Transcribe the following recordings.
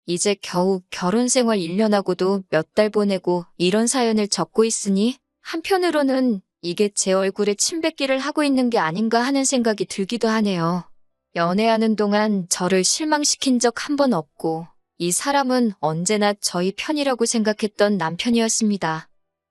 이제 겨우 결혼 생활 1년 하고도 몇 달 보내고 이런 사연을 적고 있으니 한편으로는 이게 제 얼굴에 침뱉기를 하고 있는 게 아닌가 하는 생각이 들기도 하네요. 연애하는 동안 저를 실망시킨 적 한 번 없고 이 사람은 언제나 저희 편이라고 생각했던 남편이었습니다.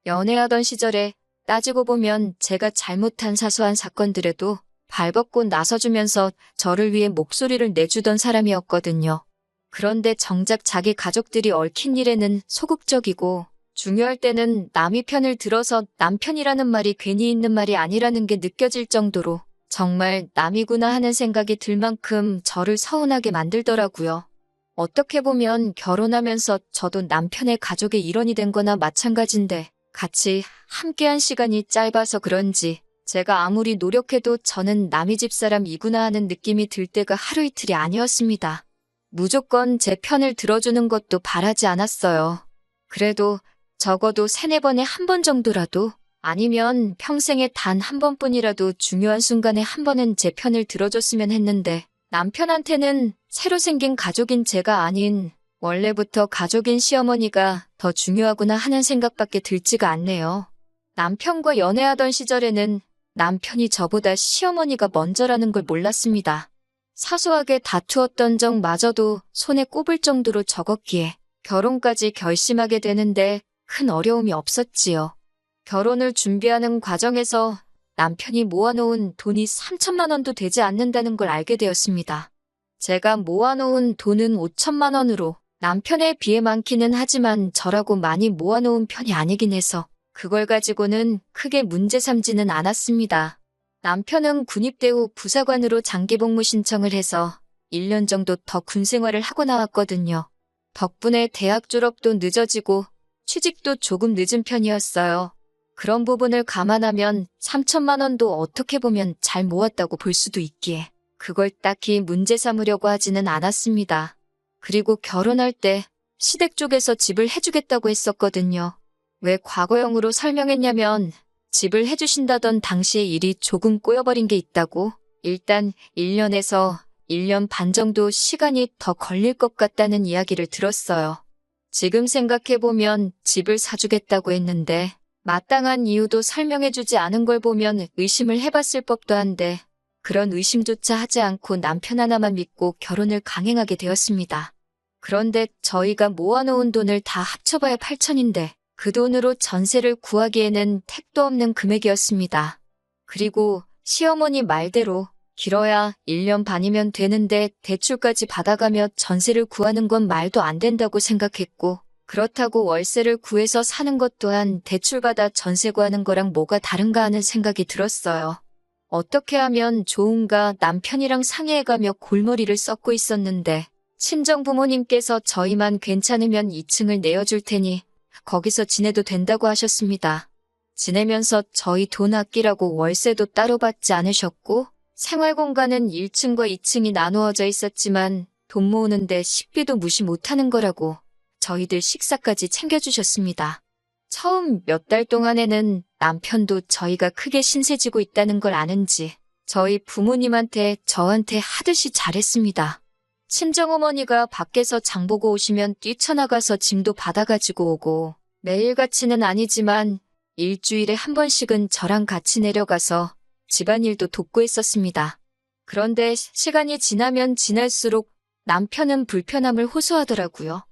연애하던 시절에 따지고 보면 제가 잘못한 사소한 사건들에도 발벗고 나서주면서 저를 위해 목소리를 내주던 사람이었거든요. 그런데 정작 자기 가족들이 얽힌 일에는 소극적이고 중요할 때는 남의 편을 들어서 남편이라는 말이 괜히 있는 말이 아니라는 게 느껴질 정도로 정말 남이구나 하는 생각이 들 만큼 저를 서운하게 만들더라고요. 어떻게 보면 결혼하면서 저도 남편의 가족의 일원이 된 거나 마찬가지인데 같이 함께한 시간이 짧아서 그런지 제가 아무리 노력해도 저는 남의 집 사람이구나 하는 느낌이 들 때가 하루 이틀이 아니었습니다. 무조건 제 편을 들어주는 것도 바라지 않았어요. 그래도 적어도 3-4번에 한 번 정도라도 아니면 평생에 단 한 번뿐이라도 중요한 순간에 한 번은 제 편을 들어줬으면 했는데 남편한테는 새로 생긴 가족인 제가 아닌 원래부터 가족인 시어머니가 더 중요하구나 하는 생각밖에 들지가 않네요. 남편과 연애하던 시절에는 남편이 저보다 시어머니가 먼저라는 걸 몰랐습니다. 사소하게 다투었던 적마저도 손에 꼽을 정도로 적었기에 결혼까지 결심하게 되는데 큰 어려움이 없었지요. 결혼을 준비하는 과정에서 남편이 모아놓은 돈이 3천만 원도 되지 않는다는 걸 알게 되었습니다. 제가 모아놓은 돈은 5천만 원으로 남편에 비해 많기는 하지만 저라고 많이 모아놓은 편이 아니긴 해서 그걸 가지고는 크게 문제 삼지는 않았습니다. 남편은 군입대 후 부사관으로 장기복무 신청을 해서 1년 정도 더 군생활을 하고 나왔거든요. 덕분에 대학 졸업도 늦어지고 취직도 조금 늦은 편이었어요. 그런 부분을 감안하면 3천만 원도 어떻게 보면 잘 모았다고 볼 수도 있기에 그걸 딱히 문제 삼으려고 하지는 않았습니다. 그리고 결혼할 때 시댁 쪽에서 집을 해주겠다고 했었거든요. 왜 과거형으로 설명했냐면 집을 해주신다던 당시의 일이 조금 꼬여버린 게 있다고 일단 1년에서 1년 반 정도 시간이 더 걸릴 것 같다는 이야기를 들었어요. 지금 생각해보면 집을 사주겠다고 했는데 마땅한 이유도 설명해주지 않은 걸 보면 의심을 해봤을 법도 한데 그런 의심조차 하지 않고 남편 하나만 믿고 결혼을 강행하게 되었습니다. 그런데 저희가 모아놓은 돈을 다 합쳐봐야 8천인데 그 돈으로 전세를 구하기에는 택도 없는 금액이었습니다. 그리고 시어머니 말대로 길어야 1년 반이면 되는데 대출까지 받아가며 전세를 구하는 건 말도 안 된다고 생각했고 그렇다고 월세를 구해서 사는 것 또한 대출받아 전세 구하는 거랑 뭐가 다른가 하는 생각이 들었어요. 어떻게 하면 좋은가 남편이랑 상의해가며 골머리를 썩고 있었는데 친정 부모님께서 저희만 괜찮으면 2층을 내어줄 테니 거기서 지내도 된다고 하셨습니다. 지내면서 저희 돈 아끼라고 월세도 따로 받지 않으셨고 생활공간은 1층과 2층이 나누어져 있었지만 돈 모으는데 식비도 무시 못하는 거라고 저희들 식사까지 챙겨주셨습니다. 처음 몇 달 동안에는 남편도 저희가 크게 신세지고 있다는 걸 아는지 저희 부모님한테 저한테 하듯이 잘했습니다. 친정어머니가 밖에서 장보고 오시면 뛰쳐나가서 짐도 받아가지고 오고 매일같이는 아니지만 일주일에 한 번씩은 저랑 같이 내려가서 집안일도 돕고 있었습니다. 그런데 시간이 지나면 지날수록 남편은 불편함을 호소하더라고요.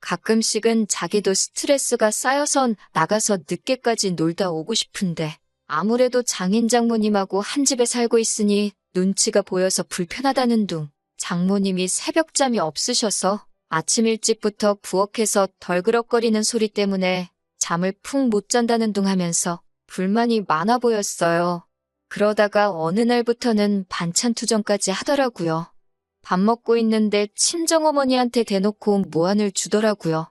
가끔씩은 자기도 스트레스가 쌓여서 나가서 늦게까지 놀다 오고 싶은데 아무래도 장인 장모님하고 한 집에 살고 있으니 눈치가 보여서 불편하다는 둥 장모님이 새벽잠이 없으셔서 아침 일찍부터 부엌에서 덜그럭거리는 소리 때문에 잠을 푹 못 잔다는 둥 하면서 불만이 많아 보였어요. 그러다가 어느 날부터는 반찬 투정까지 하더라고요. 밥 먹고 있는데 친정어머니한테 대놓고 무안을 주더라고요.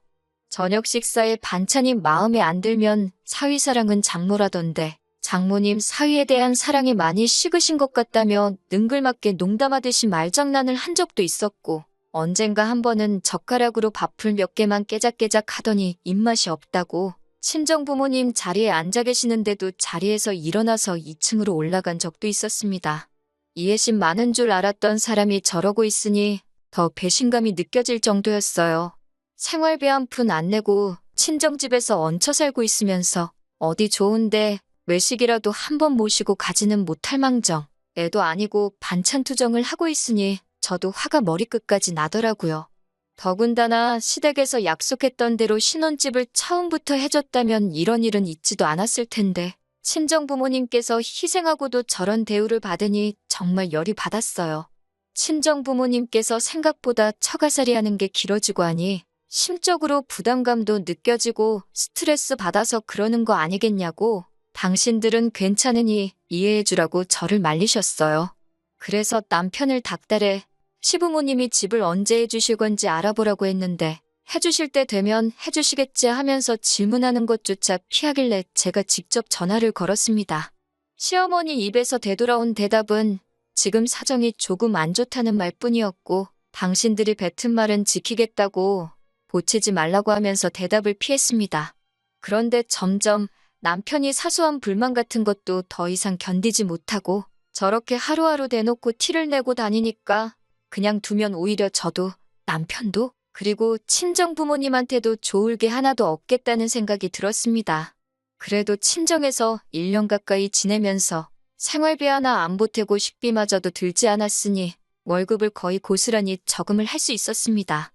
저녁 식사에 반찬이 마음에 안 들면 사위사랑은 장모라던데 장모님 사위에 대한 사랑이 많이 식으신 것 같다며 능글맞게 농담하듯이 말장난을 한 적도 있었고 언젠가 한 번은 젓가락으로 밥풀 몇 개만 깨작깨작 하더니 입맛이 없다고 친정부모님 자리에 앉아 계시는데도 자리에서 일어나서 2층으로 올라간 적도 있었습니다. 이해심 많은 줄 알았던 사람이 저러고 있으니 더 배신감이 느껴질 정도였어요. 생활비 한 푼 안 내고 친정집에서 얹혀 살고 있으면서 어디 좋은데 외식이라도 한번 모시고 가지는 못할 망정. 애도 아니고 반찬 투정을 하고 있으니 저도 화가 머리끝까지 나더라고요. 더군다나 시댁에서 약속했던 대로 신혼집을 처음부터 해줬다면 이런 일은 있지도 않았을 텐데 친정 부모님께서 희생하고도 저런 대우를 받으니 정말 열이 받았어요. 친정 부모님께서 생각보다 처가살이 하는 게 길어지고 하니 심적으로 부담감도 느껴지고 스트레스 받아서 그러는 거 아니겠냐고 당신들은 괜찮으니 이해해주라고 저를 말리셨어요. 그래서 남편을 닥달해 시부모님이 집을 언제 해주실 건지 알아보라고 했는데 해주실 때 되면 해주시겠지 하면서 질문하는 것조차 피하길래 제가 직접 전화를 걸었습니다. 시어머니 입에서 되돌아온 대답은 지금 사정이 조금 안 좋다는 말뿐이었고 당신들이 뱉은 말은 지키겠다고 보채지 말라고 하면서 대답을 피했습니다. 그런데 점점 남편이 사소한 불만 같은 것도 더 이상 견디지 못하고 저렇게 하루하루 대놓고 티를 내고 다니니까 그냥 두면 오히려 저도 남편도 그리고 친정 부모님한테도 좋을 게 하나도 없겠다는 생각이 들었습니다. 그래도 친정에서 1년 가까이 지내면서 생활비 하나 안 보태고 식비마저도 들지 않았으니 월급을 거의 고스란히 저금을 할 수 있었습니다.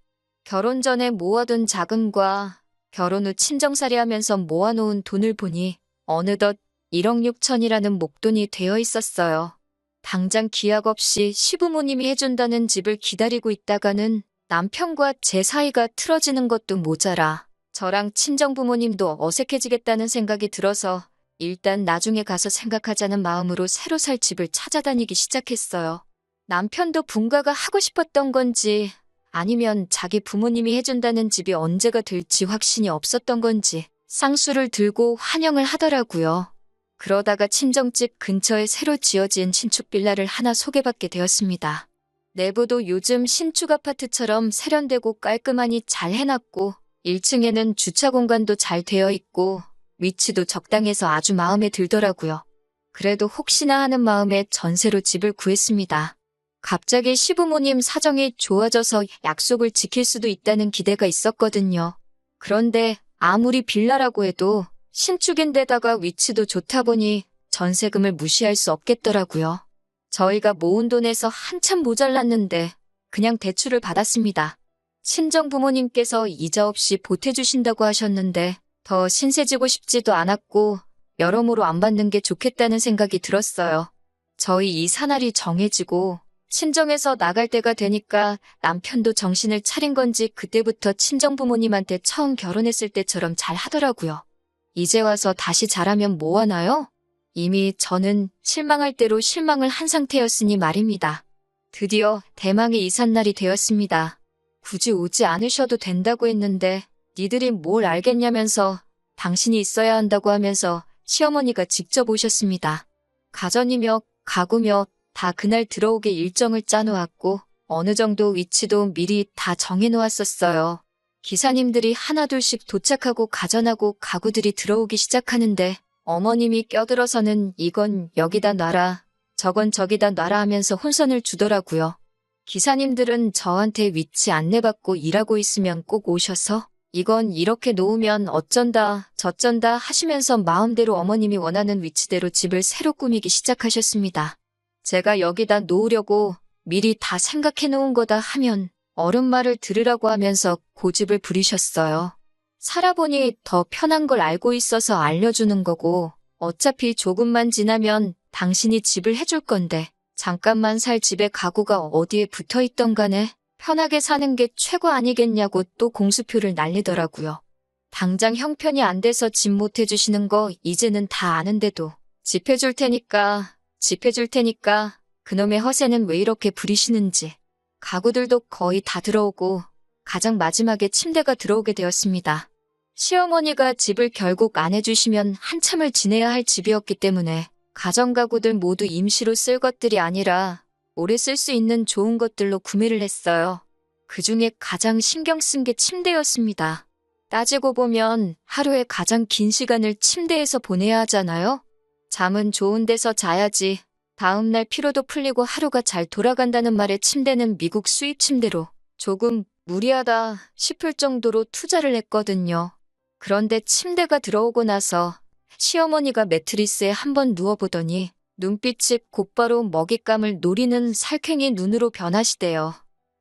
결혼 전에 모아둔 자금과 결혼 후 친정살이 하면서 모아놓은 돈을 보니 어느덧 1억 6천이라는 목돈이 되어 있었어요. 당장 기약 없이 시부모님이 해준다는 집을 기다리고 있다가는 남편과 제 사이가 틀어지는 것도 모자라 저랑 친정부모님도 어색해지겠다는 생각이 들어서 일단 나중에 가서 생각하자는 마음으로 새로 살 집을 찾아다니기 시작했어요. 남편도 분가가 하고 싶었던 건지 아니면 자기 부모님이 해준다는 집이 언제가 될지 확신이 없었던 건지 쌍수를 들고 환영을 하더라고요. 그러다가 친정집 근처에 새로 지어진 신축 빌라를 하나 소개받게 되었습니다. 내부도 요즘 신축 아파트처럼 세련되고 깔끔하니 잘 해놨고 1층에는 주차 공간도 잘 되어 있고 위치도 적당해서 아주 마음에 들더라고요. 그래도 혹시나 하는 마음에 전세로 집을 구했습니다. 갑자기 시부모님 사정이 좋아져서 약속을 지킬 수도 있다는 기대가 있었거든요. 그런데 아무리 빌라라고 해도 신축인데다가 위치도 좋다 보니 전세금을 무시할 수 없겠더라고요. 저희가 모은 돈에서 한참 모자랐는데 그냥 대출을 받았습니다. 친정 부모님께서 이자 없이 보태주신다고 하셨는데 더 신세지고 싶지도 않았고 여러모로 안 받는 게 좋겠다는 생각이 들었어요. 저희 이사 날이 정해지고 친정에서 나갈 때가 되니까 남편도 정신을 차린 건지 그때부터 친정 부모님한테 처음 결혼했을 때처럼 잘 하더라고요. 이제 와서 다시 잘하면 뭐하나요? 이미 저는 실망할 대로 실망을 한 상태였으니 말입니다. 드디어 대망의 이삿날이 되었습니다. 굳이 오지 않으셔도 된다고 했는데 니들이 뭘 알겠냐면서 당신이 있어야 한다고 하면서 시어머니가 직접 오셨습니다. 가전이며 가구며 다 그날 들어오게 일정을 짜놓았고 어느 정도 위치도 미리 다 정해놓았었어요. 기사님들이 하나둘씩 도착하고 가전하고 가구들이 들어오기 시작하는데 어머님이 껴들어서는 이건 여기다 놔라, 저건 저기다 놔라 하면서 혼선을 주더라고요. 기사님들은 저한테 위치 안내받고 일하고 있으면 꼭 오셔서 이건 이렇게 놓으면 어쩐다 저쩐다 하시면서 마음대로 어머님이 원하는 위치대로 집을 새로 꾸미기 시작하셨습니다. 제가 여기다 놓으려고 미리 다 생각해 놓은 거다 하면 어른 말을 들으라고 하면서 고집을 부리셨어요. 살아보니 더 편한 걸 알고 있어서 알려주는 거고 어차피 조금만 지나면 당신이 집을 해줄 건데 잠깐만 살 집에 가구가 어디에 붙어있던 간에 편하게 사는 게 최고 아니겠냐고 또 공수표를 날리더라고요. 당장 형편이 안 돼서 집 못 해주시는 거 이제는 다 아는데도 집 해줄 테니까 그놈의 허세는 왜 이렇게 부리시는지. 가구들도 거의 다 들어오고 가장 마지막에 침대가 들어오게 되었습니다. 시어머니가 집을 결국 안 해주시면 한참을 지내야 할 집이었기 때문에 가전가구들 모두 임시로 쓸 것들이 아니라 오래 쓸 수 있는 좋은 것들로 구매를 했어요. 그중에 가장 신경 쓴 게 침대였습니다. 따지고 보면 하루에 가장 긴 시간을 침대에서 보내야 하잖아요. 잠은 좋은 데서 자야지. 다음날 피로도 풀리고 하루가 잘 돌아간다는 말에 침대는 미국 수입 침대로 조금 무리하다 싶을 정도로 투자를 했거든요. 그런데 침대가 들어오고 나서 시어머니가 매트리스에 한번 누워보더니 눈빛이 곧바로 먹잇감을 노리는 살쾡이 눈으로 변하시대요.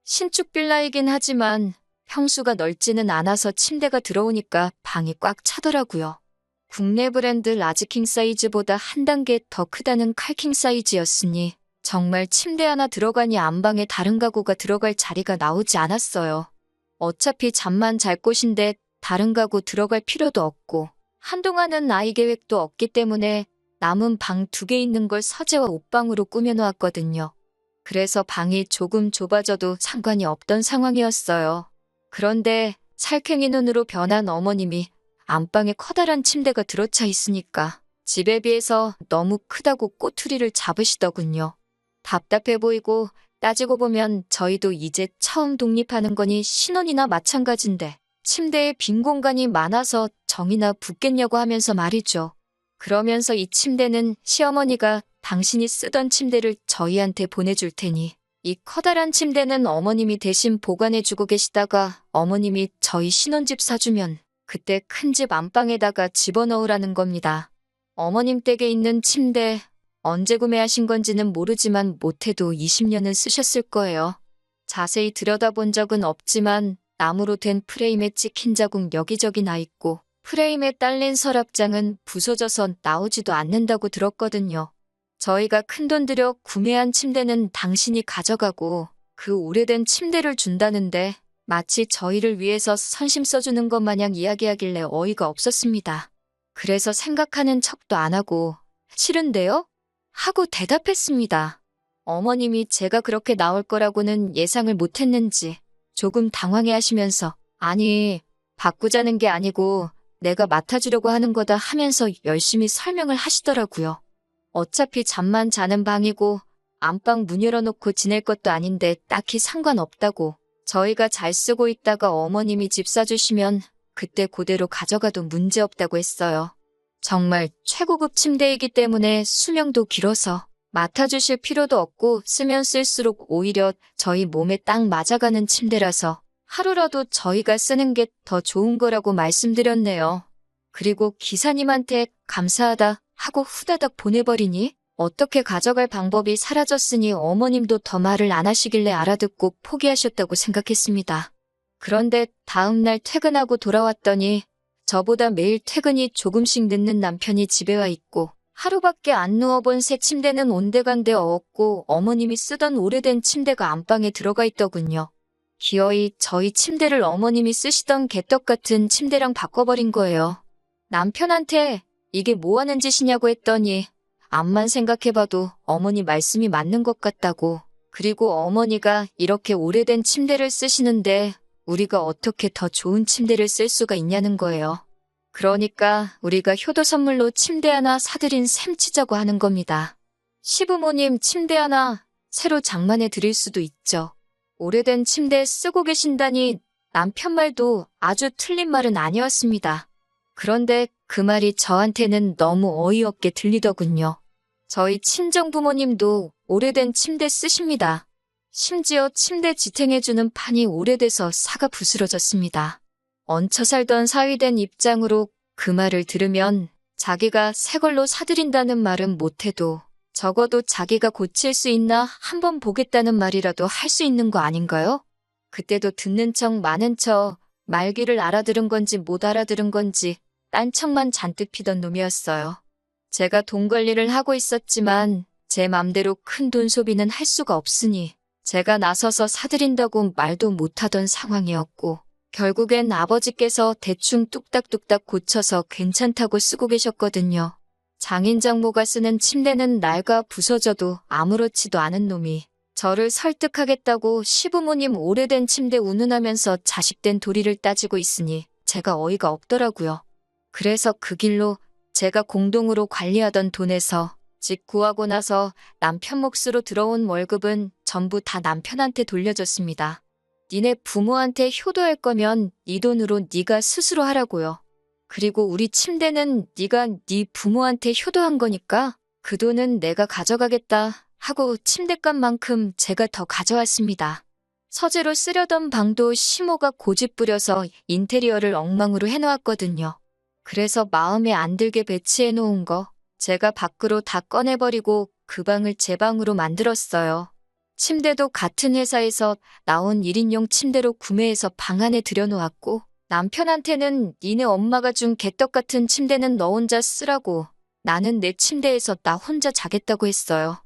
신축 빌라이긴 하지만 평수가 넓지는 않아서 침대가 들어오니까 방이 꽉 차더라고요. 국내 브랜드 라지킹 사이즈보다 한 단계 더 크다는 칼킹 사이즈였으니 정말 침대 하나 들어가니 안방에 다른 가구가 들어갈 자리가 나오지 않았어요. 어차피 잠만 잘 곳인데 다른 가구 들어갈 필요도 없고 한동안은 아이 계획도 없기 때문에 남은 방 2개 있는 걸 서재와 옷방으로 꾸며놓았거든요. 그래서 방이 조금 좁아져도 상관이 없던 상황이었어요. 그런데 살쾡이 눈으로 변한 어머님이 안방에 커다란 침대가 들어차 있으니까 집에 비해서 너무 크다고 꼬투리를 잡으시더군요. 답답해 보이고 따지고 보면 저희도 이제 처음 독립하는 거니 신혼이나 마찬가지인데 침대에 빈 공간이 많아서 정이나 붙겠냐고 하면서 말이죠. 그러면서 이 침대는 시어머니가 당신이 쓰던 침대를 저희한테 보내줄 테니 이 커다란 침대는 어머님이 대신 보관해주고 계시다가 어머님이 저희 신혼집 사주면 그때 큰 집 안방에다가 집어넣으라는 겁니다. 어머님 댁에 있는 침대 언제 구매하신 건지는 모르지만 못해도 20년은 쓰셨을 거예요. 자세히 들여다본 적은 없지만 나무로 된 프레임에 찍힌 자국 여기저기 나 있고 프레임에 딸린 서랍장은 부서져서 나오지도 않는다고 들었거든요. 저희가 큰돈 들여 구매한 침대는 당신이 가져가고 그 오래된 침대를 준다는데 마치 저희를 위해서 선심 써주는 것 마냥 이야기하길래 어이가 없었습니다. 그래서 생각하는 척도 안 하고 싫은데요? 하고 대답했습니다. 어머님이 제가 그렇게 나올 거라고는 예상을 못했는지 조금 당황해 하시면서 아니 바꾸자는 게 아니고 내가 맡아주려고 하는 거다 하면서 열심히 설명을 하시더라고요. 어차피 잠만 자는 방이고 안방 문 열어놓고 지낼 것도 아닌데 딱히 상관없다고 저희가 잘 쓰고 있다가 어머님이 집 사주시면 그때 그대로 가져가도 문제없다고 했어요. 정말 최고급 침대이기 때문에 수명도 길어서 맡아주실 필요도 없고 쓰면 쓸수록 오히려 저희 몸에 딱 맞아가는 침대라서 하루라도 저희가 쓰는 게 더 좋은 거라고 말씀드렸네요. 그리고 기사님한테 감사하다 하고 후다닥 보내버리니 어떻게 가져갈 방법이 사라졌으니 어머님도 더 말을 안 하시길래 알아듣고 포기하셨다고 생각했습니다. 그런데 다음날 퇴근하고 돌아왔더니 저보다 매일 퇴근이 조금씩 늦는 남편이 집에 와 있고 하루밖에 안 누워본 새 침대는 온데간데 없고 어머님이 쓰던 오래된 침대가 안방에 들어가 있더군요. 기어이 저희 침대를 어머님이 쓰시던 개떡 같은 침대랑 바꿔버린 거예요. 남편한테 이게 뭐 하는 짓이냐고 했더니 암만 생각해봐도 어머니 말씀이 맞는 것 같다고. 그리고 어머니가 이렇게 오래된 침대를 쓰시는데 우리가 어떻게 더 좋은 침대를 쓸 수가 있냐는 거예요. 그러니까 우리가 효도 선물로 침대 하나 사드린 셈 치자고 하는 겁니다. 시부모님 침대 하나 새로 장만해 드릴 수도 있죠. 오래된 침대 쓰고 계신다니 남편 말도 아주 틀린 말은 아니었습니다. 그런데 그 말이 저한테는 너무 어이없게 들리더군요. 저희 친정부모님도 오래된 침대 쓰십니다. 심지어 침대 지탱해주는 판이 오래돼서 사가 부스러졌습니다. 얹혀 살던 사위된 입장으로 그 말을 들으면 자기가 새 걸로 사드린다는 말은 못해도 적어도 자기가 고칠 수 있나 한번 보겠다는 말이라도 할 수 있는 거 아닌가요? 그때도 듣는 척 많은 척 말귀를 알아들은 건지 못 알아들은 건지 딴 척만 잔뜩 피던 놈이었어요. 제가 돈 관리를 하고 있었지만 제 맘대로 큰 돈 소비는 할 수가 없으니 제가 나서서 사드린다고 말도 못하던 상황이었고 결국엔 아버지께서 대충 뚝딱뚝딱 고쳐서 괜찮다고 쓰고 계셨거든요. 장인 장모가 쓰는 침대는 낡아 부서져도 아무렇지도 않은 놈이 저를 설득하겠다고 시부모님 오래된 침대 운운하면서 자식된 도리를 따지고 있으니 제가 어이가 없더라고요. 그래서 그 길로 제가 공동으로 관리하던 돈에서 집 구하고 나서 남편 몫으로 들어온 월급은 전부 다 남편한테 돌려줬습니다. 니네 부모한테 효도할 거면 네 돈으로 네가 스스로 하라고요. 그리고 우리 침대는 네가 네 부모한테 효도한 거니까 그 돈은 내가 가져가겠다 하고 침대값만큼 제가 더 가져왔습니다. 서재로 쓰려던 방도 시모가 고집 부려서 인테리어를 엉망으로 해놓았거든요. 그래서 마음에 안 들게 배치해 놓은 거 제가 밖으로 다 꺼내버리고 그 방을 제 방으로 만들었어요. 침대도 같은 회사에서 나온 1인용 침대로 구매해서 방 안에 들여놓았고 남편한테는 니네 엄마가 준 개떡 같은 침대는 너 혼자 쓰라고 나는 내 침대에서 나 혼자 자겠다고 했어요.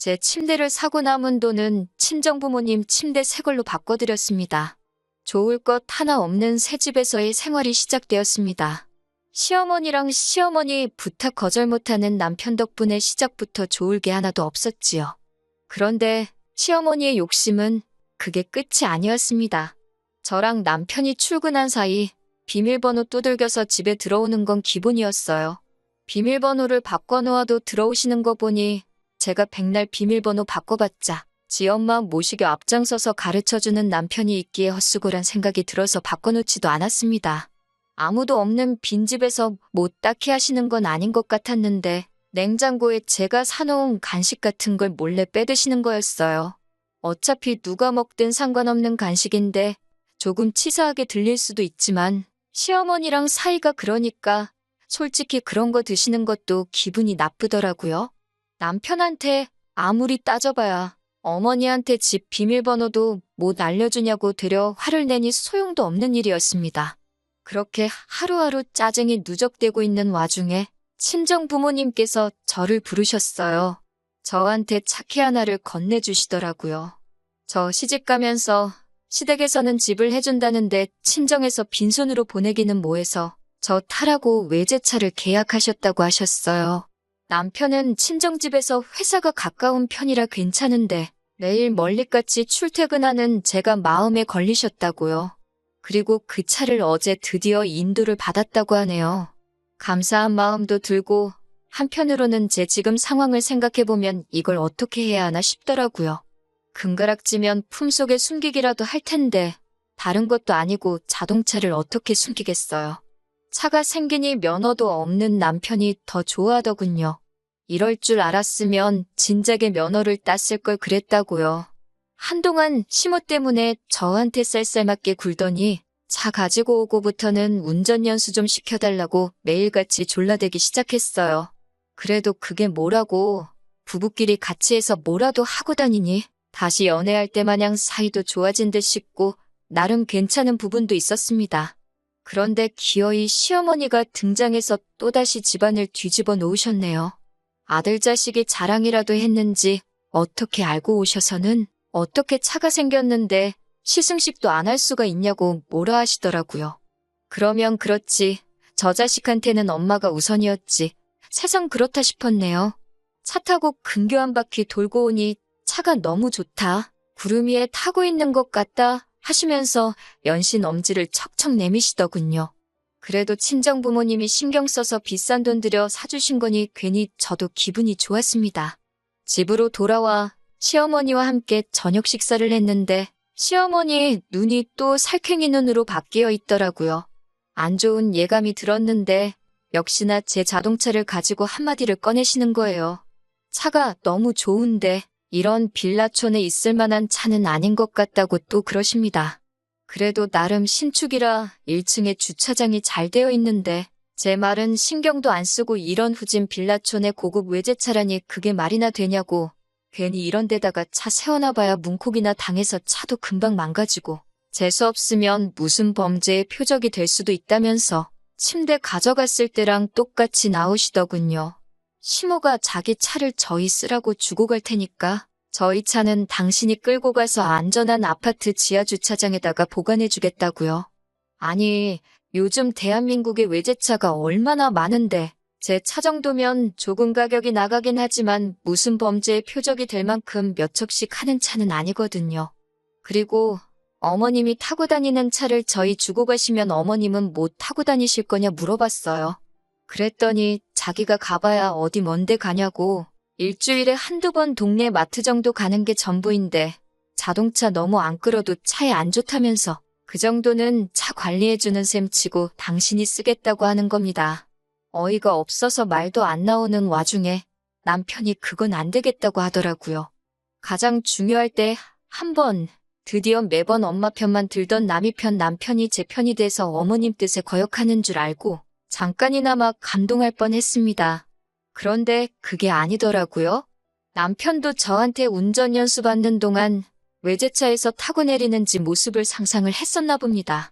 제 침대를 사고 남은 돈은 친정부모님 침대 새 걸로 바꿔드렸습니다. 좋을 것 하나 없는 새 집에서의 생활이 시작되었습니다. 시어머니랑 시어머니 부탁 거절 못하는 남편 덕분에 시작부터 좋을 게 하나도 없었지요. 그런데 시어머니의 욕심은 그게 끝이 아니었습니다. 저랑 남편이 출근한 사이 비밀번호 두들겨서 집에 들어오는 건 기본이었어요. 비밀번호를 바꿔놓아도 들어오시는 거 보니 제가 백날 비밀번호 바꿔봤자 지 엄마 모시게 앞장서서 가르쳐주는 남편이 있기에 헛수고란 생각이 들어서 바꿔놓지도 않았습니다. 아무도 없는 빈집에서 뭐 딱히 하시는 건 아닌 것 같았는데 냉장고에 제가 사놓은 간식 같은 걸 몰래 빼드시는 거였어요. 어차피 누가 먹든 상관없는 간식인데 조금 치사하게 들릴 수도 있지만 시어머니랑 사이가 그러니까 솔직히 그런 거 드시는 것도 기분이 나쁘더라고요. 남편한테 아무리 따져봐야 어머니한테 집 비밀번호도 못 알려주냐고 되려 화를 내니 소용도 없는 일이었습니다. 그렇게 하루하루 짜증이 누적되고 있는 와중에 친정 부모님께서 저를 부르셨어요. 저한테 차키 하나를 건네주시더라고요. 저 시집가면서 시댁에서는 집을 해준다는데 친정에서 빈손으로 보내기는 뭐해서 저 타라고 외제차를 계약하셨다고 하셨어요. 남편은 친정집에서 회사가 가까운 편이라 괜찮은데 매일 멀리까지 출퇴근하는 제가 마음에 걸리셨다고요. 그리고 그 차를 어제 드디어 인도를 받았다고 하네요. 감사한 마음도 들고 한편으로는 제 지금 상황을 생각해보면 이걸 어떻게 해야 하나 싶더라고요. 금가락지면 품속에 숨기기라도 할 텐데 다른 것도 아니고 자동차를 어떻게 숨기겠어요. 차가 생기니 면허도 없는 남편이 더 좋아하더군요. 이럴 줄 알았으면 진작에 면허를 땄을 걸 그랬다고요. 한동안 시모 때문에 저한테 쌀쌀맞게 굴더니 차 가지고 오고부터는 운전 연수 좀 시켜달라고 매일같이 졸라대기 시작했어요. 그래도 그게 뭐라고 부부끼리 같이 해서 뭐라도 하고 다니니 다시 연애할 때 마냥 사이도 좋아진 듯 싶고 나름 괜찮은 부분도 있었습니다. 그런데 기어이 시어머니가 등장해서 또다시 집안을 뒤집어 놓으셨네요. 아들 자식이 자랑이라도 했는지 어떻게 알고 오셔서는 어떻게 차가 생겼는데 시승식도 안 할 수가 있냐고 뭐라 하시더라고요. 그러면 그렇지. 저 자식한테는 엄마가 우선이었지. 세상 그렇다 싶었네요. 차 타고 근교 한 바퀴 돌고 오니 차가 너무 좋다. 구름 위에 타고 있는 것 같다 하시면서 연신 엄지를 척척 내미시더군요. 그래도 친정부모님이 신경 써서 비싼 돈 들여 사주신 거니 괜히 저도 기분이 좋았습니다. 집으로 돌아와 시어머니와 함께 저녁 식사를 했는데 시어머니 눈이 또 살쾡이 눈으로 바뀌어 있더라고요. 안 좋은 예감이 들었는데 역시나 제 자동차를 가지고 한마디를 꺼내시는 거예요. 차가 너무 좋은데 이런 빌라촌에 있을 만한 차는 아닌 것 같다고 또 그러십니다. 그래도 나름 신축이라 1층에 주차장이 잘 되어 있는데 제 말은 신경도 안 쓰고 이런 후진 빌라촌에 고급 외제차라니 그게 말이나 되냐고. 괜히 이런 데다가 차 세워놔봐야 문콕이나 당해서 차도 금방 망가지고 재수 없으면 무슨 범죄의 표적이 될 수도 있다면서 침대 가져갔을 때랑 똑같이 나오시더군요. 시모가 자기 차를 저희 쓰라고 주고 갈 테니까 저희 차는 당신이 끌고 가서 안전한 아파트 지하주차장에다가 보관해주겠다고요. 아니, 요즘 대한민국의 외제차가 얼마나 많은데 제 차 정도면 조금 가격이 나가긴 하지만 무슨 범죄의 표적이 될 만큼 몇 척씩 하는 차는 아니거든요. 그리고 어머님이 타고 다니는 차를 저희 주고 가시면 어머님은 뭐 타고 다니실 거냐 물어봤어요. 그랬더니 자기가 가봐야 어디 먼데 가냐고 일주일에 한두 번 동네 마트 정도 가는 게 전부인데 자동차 너무 안 끌어도 차에 안 좋다면서 그 정도는 차 관리해주는 셈 치고 당신이 쓰겠다고 하는 겁니다. 어이가 없어서 말도 안 나오는 와중에 남편이 그건 안 되겠다고 하더라고요. 가장 중요할 때 한 번 드디어 매번 엄마 편만 들던 남이 편 남편이 제 편이 돼서 어머님 뜻에 거역하는 줄 알고 잠깐이나마 감동할 뻔했습니다. 그런데 그게 아니더라고요. 남편도 저한테 운전 연수받는 동안 외제차에서 타고 내리는 집 모습을 상상을 했었나 봅니다.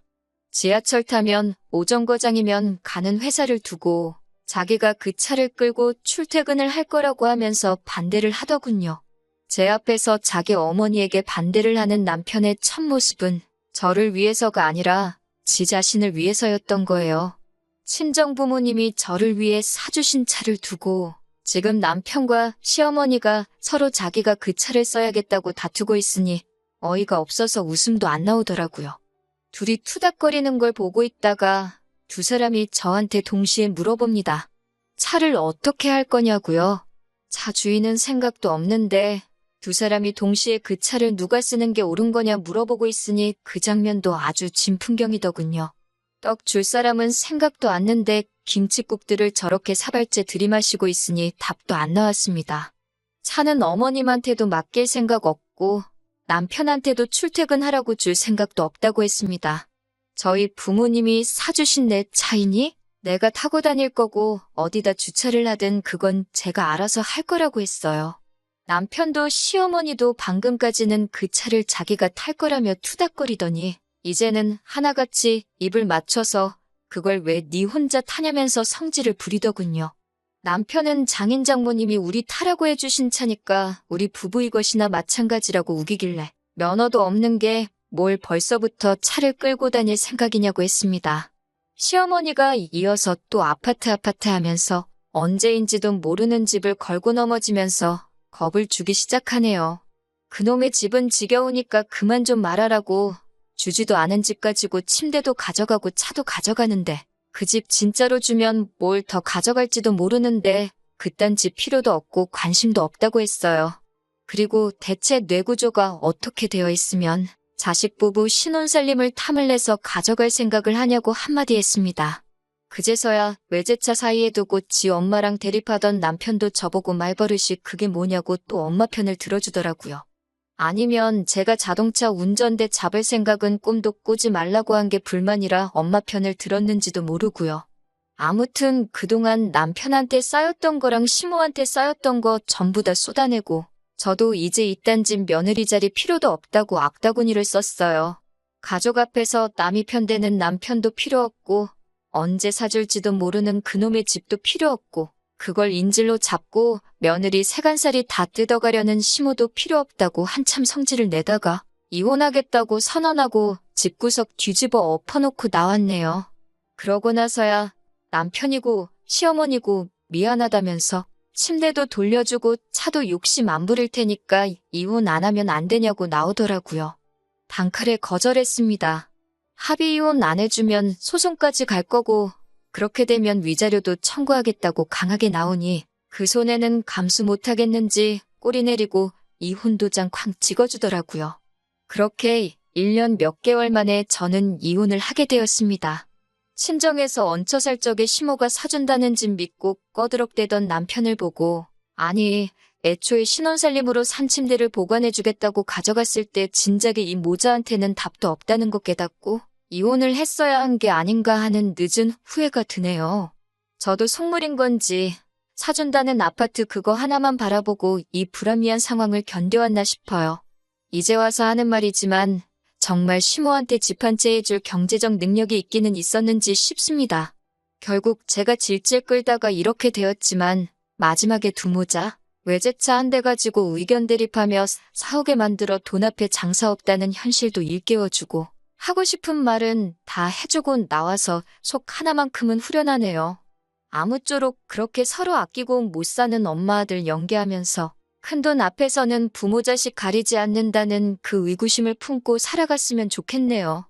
지하철 타면 오정거장이면 가는 회사를 두고 자기가 그 차를 끌고 출퇴근을 할 거라고 하면서 반대를 하더군요. 제 앞에서 자기 어머니에게 반대를 하는 남편의 첫 모습은 저를 위해서가 아니라 지 자신을 위해서였던 거예요. 친정 부모님이 저를 위해 사주신 차를 두고 지금 남편과 시어머니가 서로 자기가 그 차를 써야겠다고 다투고 있으니 어이가 없어서 웃음도 안 나오더라고요. 둘이 투닥거리는 걸 보고 있다가 두 사람이 저한테 동시에 물어봅니다. 차를 어떻게 할 거냐고요? 차 주인은 생각도 없는데 두 사람이 동시에 그 차를 누가 쓰는 게 옳은 거냐 물어보고 있으니 그 장면도 아주 진풍경이더군요. 떡 줄 사람은 생각도 않는데 김칫국들을 저렇게 사발째 들이마시고 있으니 답도 안 나왔습니다. 차는 어머님한테도 맡길 생각 없고 남편한테도 출퇴근하라고 줄 생각도 없다고 했습니다. 저희 부모님이 사주신 내 차이니? 내가 타고 다닐 거고 어디다 주차를 하든 그건 제가 알아서 할 거라고 했어요. 남편도 시어머니도 방금까지는 그 차를 자기가 탈 거라며 투닥거리더니 이제는 하나같이 입을 맞춰서 그걸 왜 네 혼자 타냐면서 성질을 부리더군요. 남편은 장인 장모님이 우리 타라고 해주신 차니까 우리 부부 이것이나 마찬가지라고 우기길래 면허도 없는 게 뭘 벌써부터 차를 끌고 다닐 생각이냐고 했습니다. 시어머니가 이어서 또 아파트 하면서 언제인지도 모르는 집을 걸고 넘어지면서 겁을 주기 시작하네요. 그놈의 집은 지겨우니까 그만 좀 말하라고 주지도 않은 집 가지고 침대도 가져가고 차도 가져가는데 그 집 진짜로 주면 뭘 더 가져갈지도 모르는데 그딴 집 필요도 없고 관심도 없다고 했어요. 그리고 대체 뇌구조가 어떻게 되어 있으면 자식 부부 신혼살림을 탐을 내서 가져갈 생각을 하냐고 한마디 했습니다. 그제서야 외제차 사이에 두고 지 엄마랑 대립하던 남편도 저보고 말버릇이 그게 뭐냐고 또 엄마 편을 들어주더라고요. 아니면 제가 자동차 운전대 잡을 생각은 꿈도 꾸지 말라고 한 게 불만이라 엄마 편을 들었는지도 모르고요. 아무튼 그동안 남편한테 쌓였던 거랑 시모한테 쌓였던 거 전부 다 쏟아내고 저도 이제 이딴 집 며느리 자리 필요도 없다고 악다구니를 썼어요. 가족 앞에서 남이 편되는 남편도 필요 없고 언제 사줄지도 모르는 그놈의 집도 필요 없고 그걸 인질로 잡고 며느리 세간살이 다 뜯어가려는 시모도 필요 없다고 한참 성질을 내다가 이혼하겠다고 선언하고 집구석 뒤집어 엎어놓고 나왔네요. 그러고 나서야 남편이고 시어머니고 미안하다면서 침대도 돌려주고 차도 욕심 안 부릴 테니까 이혼 안 하면 안 되냐고 나오더라고요. 단칼에 거절했습니다. 합의 이혼 안 해주면 소송까지 갈 거고 그렇게 되면 위자료도 청구하겠다고 강하게 나오니 그 손에는 감수 못하겠는지 꼬리 내리고 이혼 도장 쾅 찍어주더라고요. 그렇게 1년 몇 개월 만에 저는 이혼을 하게 되었습니다. 친정에서 얹혀살 적에 시모가 사준다는 집 믿고 꺼드럭대던 남편을 보고 아니 애초에 신혼살림으로 산 침대를 보관해주겠다고 가져갔을 때 진작에 이 모자한테는 답도 없다는 거 깨닫고 이혼을 했어야 한 게 아닌가 하는 늦은 후회가 드네요. 저도 속물인 건지 사준다는 아파트 그거 하나만 바라보고 이 불합리한 상황을 견뎌왔나 싶어요. 이제 와서 하는 말이지만 정말 시모한테 집 한 채 해줄 경제적 능력이 있기는 있었는지 싶습니다. 결국 제가 질질 끌다가 이렇게 되었지만 마지막에 두 모자, 외제차 한 대 가지고 의견 대립하며 사오게 만들어 돈 앞에 장사 없다는 현실도 일깨워주고 하고 싶은 말은 다 해주고 나와서 속 하나만큼은 후련하네요. 아무쪼록 그렇게 서로 아끼고 못 사는 엄마 아들 연기하면서 큰돈 앞에서는 부모 자식 가리지 않는다는 그 의구심을 품고 살아갔으면 좋겠네요.